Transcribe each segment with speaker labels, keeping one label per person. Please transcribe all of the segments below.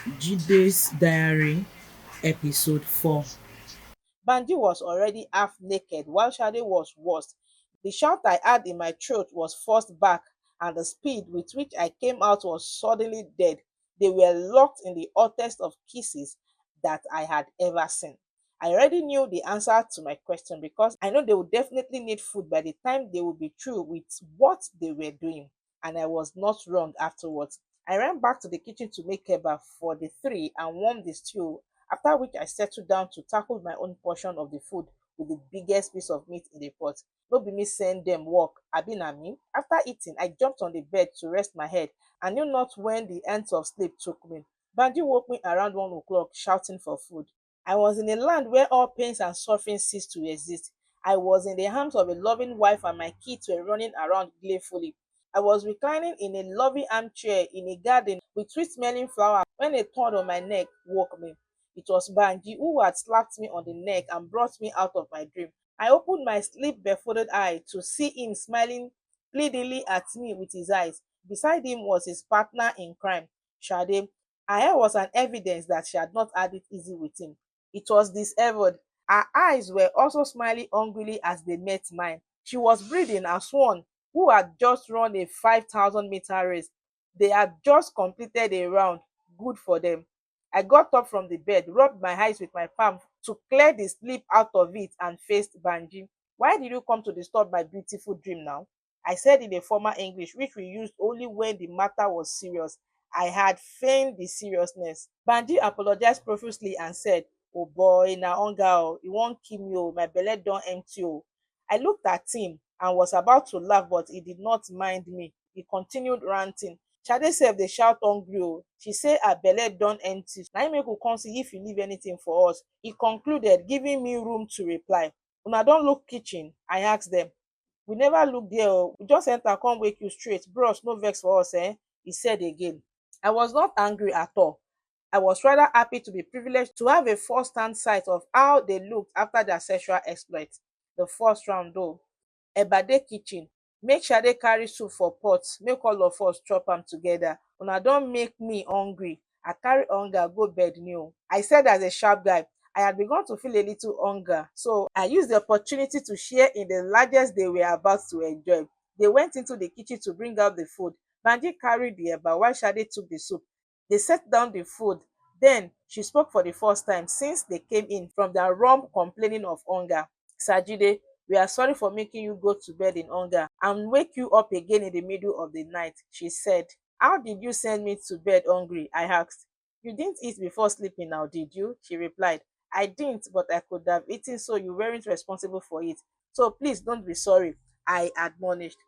Speaker 1: Jide'S Diary, Episode 4.
Speaker 2: Banji was already half naked while Shade was worse. The shout I had in my throat was forced back, and the speed with which I came out was suddenly dead. They were locked in the hottest of kisses that I had ever seen. I already knew the answer to my question because I know they would definitely need food by the time they would be through with what they were doing, and I was not wrong afterwards. I ran back to the kitchen to make kebab for the three and warm the stew, after which I settled down to tackle my own portion of the food with the biggest piece of meat in the pot. No be me send them work, abi na me? After eating, I jumped on the bed to rest my head and knew not when the ends of sleep took me. Banji woke me around 1 o'clock shouting for food. I was in a land where all pains and suffering ceased to exist. I was in the arms of a loving wife and my kids were running around gleefully. I was reclining in a loving armchair in a garden with sweet smelling flowers when a thorn on my neck woke me. It was Banji who had slapped me on the neck and brought me out of my dream. I opened my sleep befolded eye to see him smiling pleadingly at me with his eyes. Beside him was his partner in crime, Sade. Her hair was an evidence that she had not had it easy with him. It was disheveled. Her eyes were also smiling hungrily as they met mine. She was breathing as one who had just run a 5,000-meter race. They had just completed a round. Good for them. I got up from the bed, rubbed my eyes with my palm to clear the sleep out of it, and faced Banji. Why did you come to disturb my beautiful dream now? I said in a formal English, which we used only when the matter was serious. I had feigned the seriousness. Banji apologized profusely and said, "Oh boy, na hunger o, e wan kill me o, my belle don empty o." I looked at him and was about to laugh, but he did not mind me. He continued ranting. Shade sef dey shout hungry o. She say her belle don empty. Na im make we come see if you leave anything for us. He concluded, giving me room to reply. Una don look kitchen? I asked them. We never look there o. We just enter come wake you straight. Bros, no vex for us he said again. I was not angry at all. I was rather happy to be privileged to have a first-hand sight of how they looked after their sexual exploits. The first round though, Ebade kitchen, make Shade carry soup for pot, make all of us chop am together. Una don make me hungry. I carry hunger go bed new. I said as a sharp guy. I had begun to feel a little hunger, so I used the opportunity to share in the largest they were about to enjoy. They went into the kitchen to bring out the food. Banji carried the eba while Shade took the soup. They set down the food. Then she spoke for the first time since they came in from their room complaining of hunger. Sajide, we are sorry for making you go to bed in hunger and wake you up again in the middle of the night, she said. How did you send me to bed hungry? I asked. You didn't eat before sleeping now, did you? She replied. I didn't, but I could have eaten, so you weren't responsible for it. So please don't be sorry, I admonished.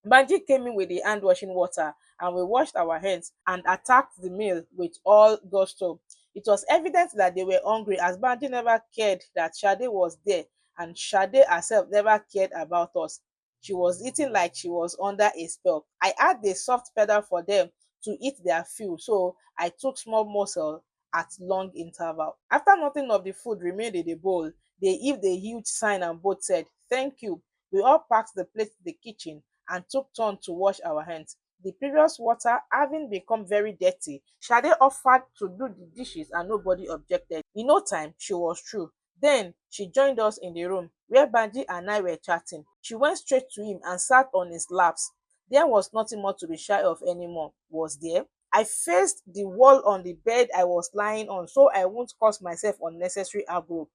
Speaker 2: Banji came in with the hand washing water and we washed our hands and attacked the meal with all gusto. It was evident that they were hungry as Banji never cared that Shade was there and Shade herself never cared about us. She was eating like she was under a spell. I had a soft pedal for them to eat their fill, so I took small morsel at long interval. After nothing of the food remained in the bowl, they heaved a huge sigh and both said, "Thank you." We all packed the plate to the kitchen and took turn to wash our hands. The previous water having become very dirty, Shade offered to do the dishes and nobody objected. In no time, she was through. Then she joined us in the room where Banji and I were chatting. She went straight to him and sat on his laps. There was nothing more to be shy of anymore, was there? I faced the wall on the bed I was lying on so I won't cause myself unnecessary aggro.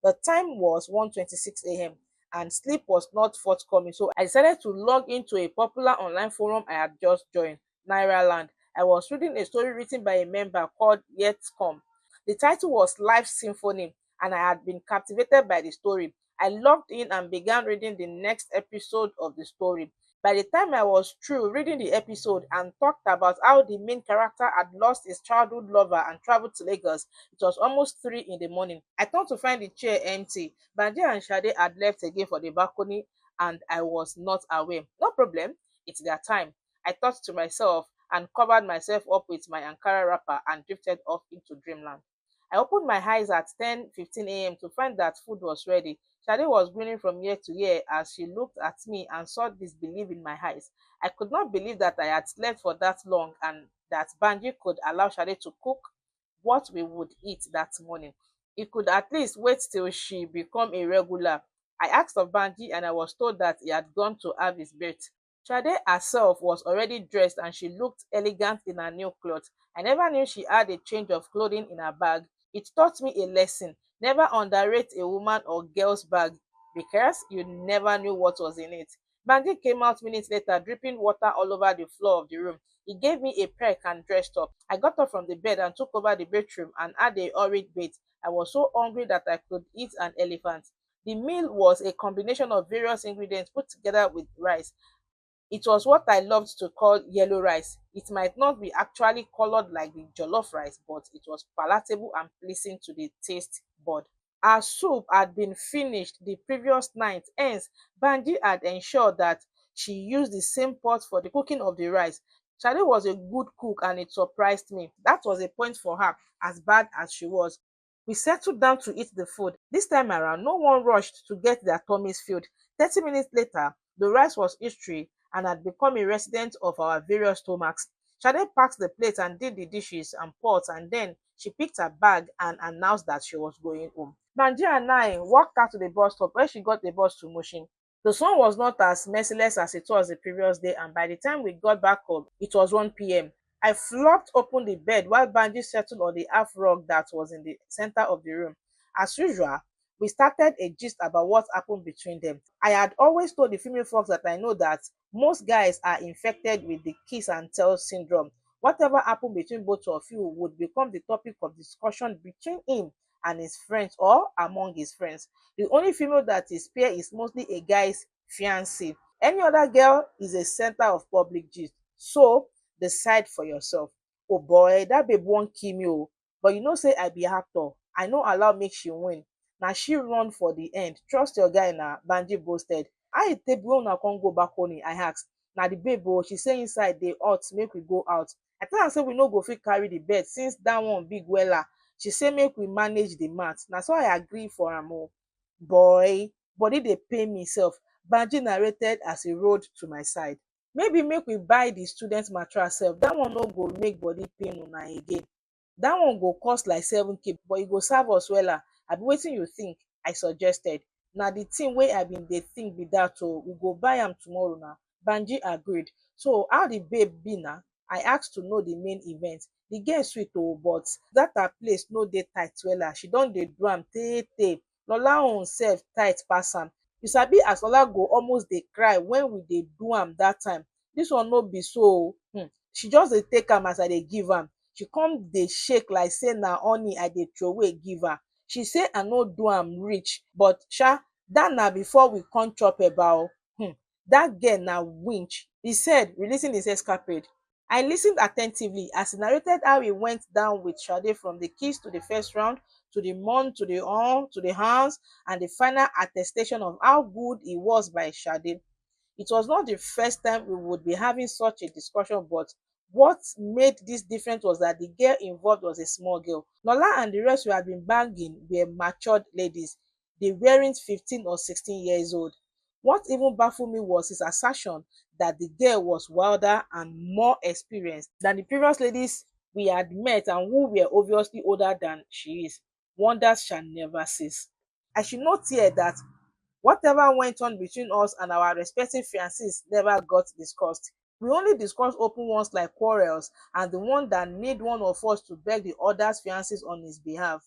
Speaker 2: The time was 1:26 a.m. and sleep was not forthcoming, so I decided to log into a popular online forum I had just joined, Nairaland. I was reading a story written by a member called Yetcom. The title was Life Symphony, and I had been captivated by the story. I logged in and began reading the next episode of the story. By the time I was through reading the episode and talked about how the main character had lost his childhood lover and traveled to Lagos, it was almost 3 in the morning. I turned to find the chair empty. Banji and Shade had left again for the balcony and I was not aware. No problem, it's their time, I thought to myself and covered myself up with my Ankara wrapper and drifted off into dreamland. I opened my eyes at 10:15 a.m. to find that food was ready. Shade was grinning from ear to ear as she looked at me and saw disbelief in my eyes. I could not believe that I had slept for that long and that Banji could allow Shade to cook what we would eat that morning. He could at least wait till she become a regular. I asked of Banji and I was told that he had gone to have his birth. Shade herself was already dressed and she looked elegant in her new clothes. I never knew she had a change of clothing in her bag. It taught me a lesson. Never underrate a woman or girl's bag because you never knew what was in it. Banji came out minutes later, dripping water all over the floor of the room. He gave me a peck and dressed up. I got up from the bed and took over the bedroom and had a hurried bath. I was so hungry that I could eat an elephant. The meal was a combination of various ingredients put together with rice. It was what I loved to call yellow rice. It might not be actually colored like the jollof rice, but it was palatable and pleasing to the taste bud. Our soup had been finished the previous night, hence Banji had ensured that she used the same pot for the cooking of the rice. Shade was a good cook and it surprised me. That was a point for her, as bad as she was. We settled down to eat the food. This time around, no one rushed to get their tummies filled. 30 minutes later, the rice was history and had become a resident of our various stomachs. Shade packed the plates and did the dishes and pots, and then she picked her bag and announced that she was going home. Banji and I walked out to the bus stop where she got the bus to Mushin. The sun was not as merciless as it was the previous day, and by the time we got back home, it was 1 p.m. I flopped open the bed while Banji settled on the half rug that was in the center of the room. As usual, we started a gist about what happened between them. I had always told the female folks that I know that most guys are infected with the kiss and tell syndrome. Whatever happened between both of you would become the topic of discussion between him and his friends or among his friends. The only female that is spare is mostly a guy's fiancé. Any other girl is a center of public gist. So decide for yourself. Oh boy, that babe won't kill me oh. But you know say I be actor. I no allow make she win. Na she run for the end. Trust your guy na, Banji boasted. How e take be when una come go back home? I ask. Na the babe oh, she say inside dey hot make we go out. I tell am say we no go fit carry the bed since dat one big wella. She say make we manage the mat. Na so I agree for am oh. Boy, body dey pain me sef. Banji narrated as he rode to my side. Maybe make we buy the student mattress sef. Dat one no go make body pain una again. Dat one go cost like 7k but e go serve us wella. Abi wetin you think? I suggested. Na the thing wey I bin dey think be dat oh. We go buy am tomorrow na. Banji agreed. So how the babe be na? I asked to know the main event. The girl sweet oh, but dat her place no dey tight wella. She don dey do am tey tey. Lola own sef tight pass am. You sabi as Lola go almost dey cry when we dey do am dat time. Dis one no be so oh. She just dey take am as I dey give am. She come dey shake like say na honey I dey throway give her. She say I no do am reach but dat na before we come chop eba oh. Dat girl na winch, he said, releasing his escapade. I listened attentively as he narrated how he went down with Sade from the kiss to the first round, to the moon, to the arm, to the hands, and the final attestation of how good he was by Sade. It was not the first time we would be having such a discussion, but what made this different was that the girl involved was a small girl. Nola and the rest who had been banging were matured ladies. They weren't 15 or 16 years old. What even baffled me was his assertion that the girl was wilder and more experienced than the previous ladies we had met and who were obviously older than she is. Wonders shall never cease. I should note here that whatever went on between us and our respective fiancés never got discussed. We only discuss open ones like quarrels and the one that made one of us to beg the other's fiancés on his behalf.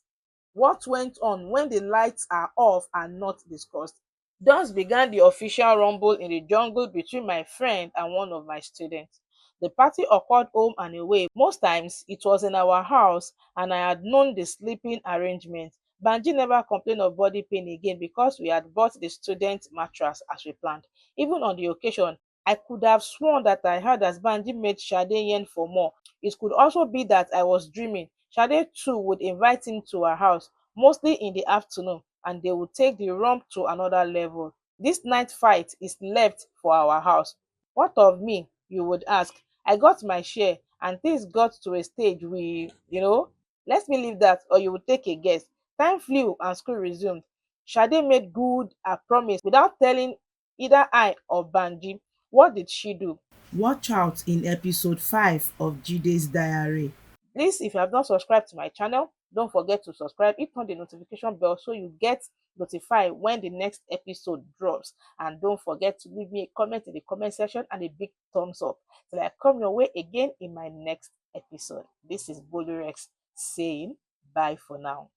Speaker 2: What went on when the lights are off are not discussed. Thus began the official rumble in the jungle between my friend and one of my students. The party occurred home and away. Most times it was in our house and I had known the sleeping arrangement. Banji never complained of body pain again because we had bought the student mattress as we planned. Even on the occasion, I could have sworn that I heard as Banji made Sade yearn for more. It could also be that I was dreaming. Sade too would invite him to her house, mostly in the afternoon, and they would take the romp to another level. This night fight is left for our house. What of me, you would ask? I got my share, and things got to a stage let me leave that, or you would take a guess. Time flew and school resumed. Sade made good her promise without telling either I or Banji. What did she do?
Speaker 1: Watch out in episode 5 of Jide's diary.
Speaker 2: Please, if you have not subscribed to my channel, don't forget to subscribe. Hit on the notification bell so you get notified when the next episode drops. And don't forget to leave me a comment in the comment section and a big thumbs up till I come your way again in my next episode. This is Bolurex saying bye for now.